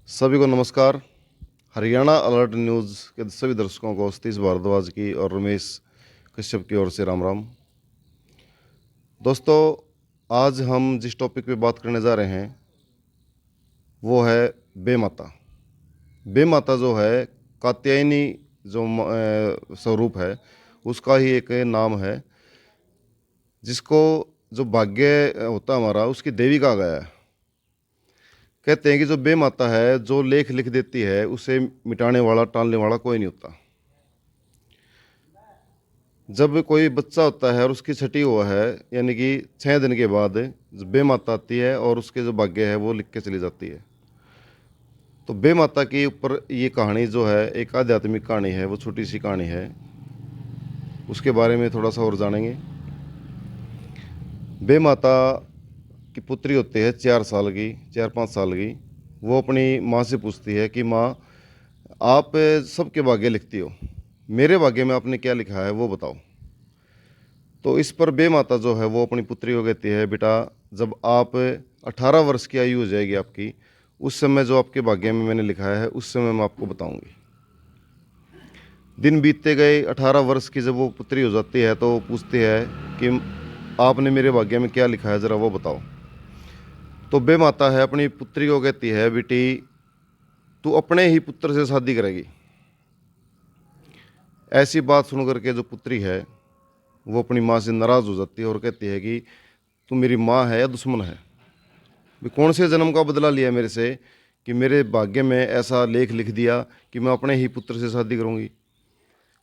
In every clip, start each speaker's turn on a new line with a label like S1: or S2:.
S1: सभी को नमस्कार। हरियाणा अलर्ट न्यूज़ के सभी दर्शकों को सतीश भारद्वाज की और रमेश कश्यप की ओर से राम राम। दोस्तों, आज हम जिस टॉपिक पे बात करने जा रहे हैं वो है बेमाता। बेमाता जो है कात्यायनी जो स्वरूप है उसका ही एक नाम है, जिसको जो भाग्य होता है हमारा उसकी देवी कहा गया है। कहते हैं कि जो बेमाता है जो लेख लिख देती है उसे मिटाने वाला टालने वाला कोई नहीं होता। जब कोई बच्चा होता है और उसकी छठी हुआ है यानी कि 6 दिन के बाद बेमाता आती है और उसके जो भाग्य है वो लिख के चली जाती है। तो बेमाता के ऊपर ये कहानी जो है एक आध्यात्मिक कहानी है, वो छोटी सी कहानी है, उसके बारे में थोड़ा सा और जानेंगे। बेमाता की पुत्री होती है 4 साल की, 4-5 साल की। वो अपनी माँ से पूछती है कि माँ, आप सबके भाग्य लिखती हो, मेरे भाग्य में आपने क्या लिखा है वो बताओ। तो इस पर बेमाता जो है वो अपनी पुत्री को कहती है, बेटा जब आप 18 वर्ष की आयु हो जाएगी आपकी, उस समय जो आपके भाग्य में मैंने लिखा है उस समय मैं आपको बताऊंगी। दिन बीतते गए, 18 वर्ष की जब वो पुत्री हो जाती है तो वो पूछती है कि आपने मेरे भाग्य में क्या लिखा है, ज़रा वो बताओ। तो बेमाता है अपनी पुत्री को कहती है, बेटी तू अपने ही पुत्र से शादी करेगी। ऐसी बात सुन करके जो पुत्री है वो अपनी माँ से नाराज़ हो जाती है और कहती है कि तू मेरी माँ है या दुश्मन है? भी कौन से जन्म का बदला लिया मेरे से कि मेरे भाग्य में ऐसा लेख लिख दिया कि मैं अपने ही पुत्र से शादी करूँगी।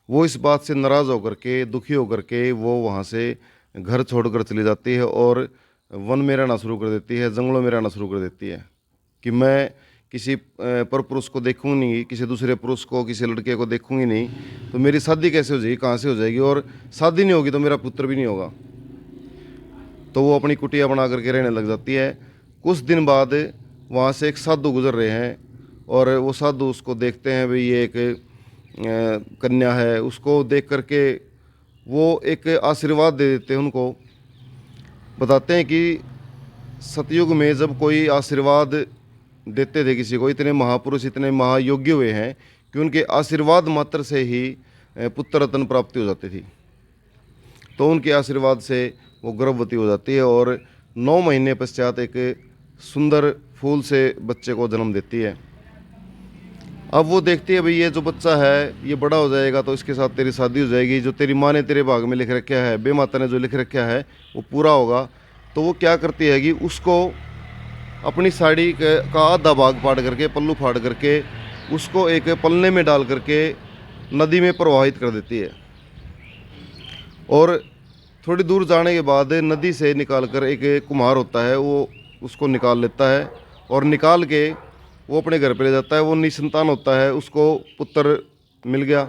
S1: वो इस बात से नाराज़ होकर के, दुखी होकर के वो वहाँ से घर छोड़कर चली जाती है और वन में रहना शुरू कर देती है, जंगलों में रहना शुरू कर देती है कि मैं किसी पर पुरुष को देखूंगी नहीं, किसी दूसरे पुरुष को, किसी लड़के को देखूंगी नहीं, तो मेरी शादी कैसे हो जाएगी, कहाँ से हो जाएगी, और शादी नहीं होगी तो मेरा पुत्र भी नहीं होगा। तो वो अपनी कुटिया बना करके रहने लग जाती है। कुछ दिन बाद वहाँ से एक साधु गुजर रहे हैं और वो साधु उसको देखते हैं, भाई ये एक कन्या है। उसको देख करके वो एक आशीर्वाद दे देते हैं उनको। बताते हैं कि सतयुग में जब कोई आशीर्वाद देते थे किसी को, इतने महापुरुष, इतने महायोग्य हुए हैं कि उनके आशीर्वाद मात्र से ही पुत्र रत्न प्राप्ति हो जाती थी। तो उनके आशीर्वाद से वो गर्भवती हो जाती है और 9 महीने पश्चात एक सुंदर फूल से बच्चे को जन्म देती है। अब वो देखती है, भाई ये जो बच्चा है ये बड़ा हो जाएगा तो इसके साथ तेरी शादी हो जाएगी, जो तेरी माँ ने तेरे भाग में लिख रखा है, बेमाता ने जो लिख रखा है वो पूरा होगा। तो वो क्या करती है कि उसको अपनी साड़ी का आधा भाग फाड़ करके, पल्लू फाड़ करके उसको एक पलने में डाल करके नदी में प्रवाहित कर देती है। और थोड़ी दूर जाने के बाद नदी से निकाल कर एक कुम्हार होता है वो उसको निकाल लेता है और निकाल के वो अपने घर पे ले जाता है। वो निसंतान होता है, उसको पुत्र मिल गया।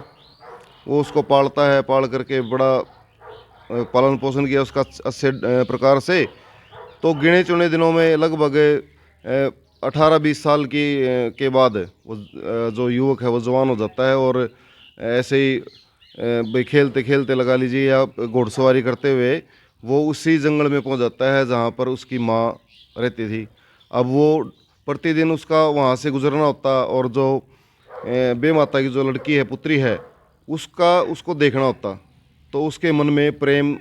S1: वो उसको पालता है, पाल करके बड़ा पालन पोषण किया उसका अच्छे प्रकार से। तो गिने चुने दिनों में लगभग 18-20 साल के बाद वो जो युवक है वो जवान हो जाता है और ऐसे ही भाई खेलते खेलते लगा लीजिए या घोड़सवारी करते हुए वो उसी जंगल में पहुंच जाता है जहां पर उसकी माँ रहती थी। अब वो प्रतिदिन उसका वहां से गुजरना होता और जो बेमाता की जो लड़की है, पुत्री है, उसका उसको देखना होता। तो उसके मन में प्रेम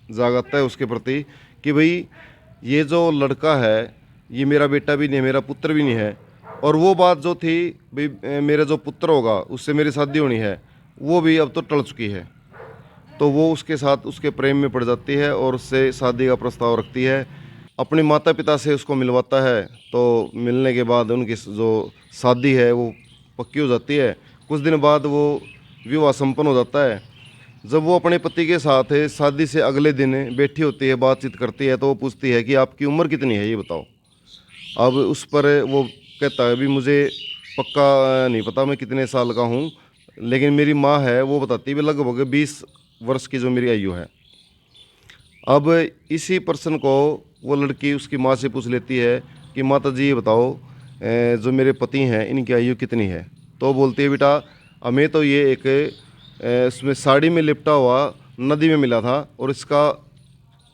S1: जागता है उसके प्रति कि भाई ये जो लड़का है ये मेरा बेटा भी नहीं है, मेरा पुत्र भी नहीं है। और वो बात जो थी भाई मेरा जो पुत्र होगा उससे मेरी शादी होनी है, वो भी अब तो टल चुकी है। तो वो उसके साथ उसके प्रेम में पड़ जाती है और उससे शादी का प्रस्ताव रखती है। अपने माता पिता से उसको मिलवाता है। तो मिलने के बाद उनकी जो शादी है वो पक्की हो जाती है। कुछ दिन बाद वो विवाह संपन्न हो जाता है। जब वो अपने पति के साथ शादी से अगले दिन बैठी होती है, बातचीत करती है, तो वो पूछती है कि आपकी उम्र कितनी है ये बताओ। अब उस पर वो कहता है, भी मुझे पक्का नहीं पता मैं कितने साल का हूँ, लेकिन मेरी माँ है वो बताती है लगभग 20 वर्ष की जो मेरी आयु है। अब इसी पर्सन को वो लड़की उसकी माँ से पूछ लेती है कि माता जी ये बताओ जो मेरे पति हैं इनकी आयु कितनी है। तो बोलती है, बेटा हमें तो ये एक इसमें साड़ी में लिपटा हुआ नदी में मिला था और इसका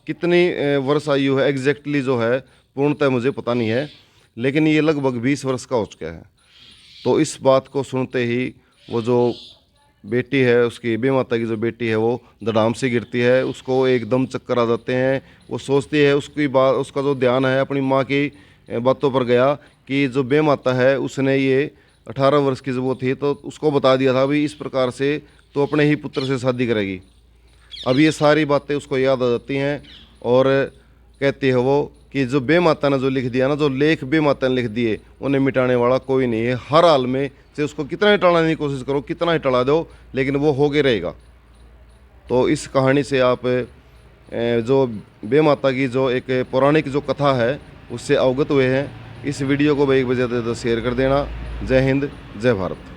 S1: कितनी वर्ष आयु है एग्जैक्टली जो है पूर्णतः मुझे पता नहीं है, लेकिन ये लगभग 20 वर्ष का हो चुका है। तो इस बात को सुनते ही वो जो बेटी है, उसकी बे माता की जो बेटी है, वो धड़ाम से गिरती है, उसको एकदम चक्कर आ जाते हैं। वो सोचती है, उसकी बात, उसका जो ध्यान है अपनी माँ की बातों पर गया कि जो बे माता है उसने ये 18 वर्ष की जब वो थी तो उसको बता दिया था भी इस प्रकार से तो अपने ही पुत्र से शादी करेगी। अब ये सारी बातें उसको याद आ जाती हैं और कहती है वो कि जो बे माता ने जो लिख दिया ना, जो लेख बे माता ने लिख दिए, उन्हें मिटाने वाला कोई नहीं है। हर हाल में चाहे उसको कितना ही टालने की कोशिश करो, कितना ही टला दो, लेकिन वो होके रहेगा। तो इस कहानी से आप जो बे माता की जो एक पौराणिक जो कथा है उससे अवगत हुए हैं। इस वीडियो को भाई एक बजे शेयर कर देना। जय हिंद, जय भारत।